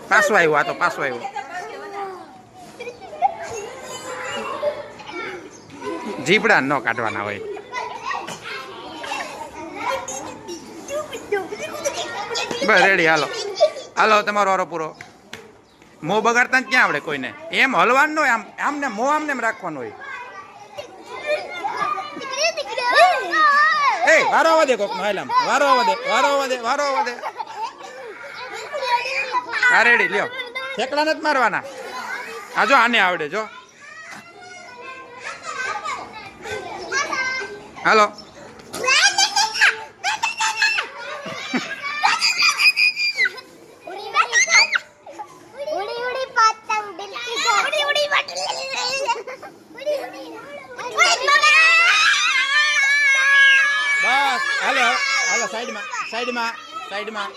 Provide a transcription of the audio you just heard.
પાછો આવ્યો, આ તો પાછો આવ્યો. જીપડા ન કાઢવાના હોય. બસ રેડી, હાલો હાલો, તમારો વારો પૂરો. મોં બગાડતા જ ક્યાં આવડે કોઈને? એમ હલવાનું હોય, આમ આમને મોં આમને એમ રાખવાનું હોય. એ વારો આવવા દે કોકનો, હાલ આમ વારો આવવા દે, વારો આવવા દે, વારો આવવા દે. હા રેડી, લ્યો. ઠેકડા નથી મારવાના. હા જો આને આવડે જો. હાલો. બસ હાલો હાલો, સાઈડમાં સાઈડમાં સાઈડમાં.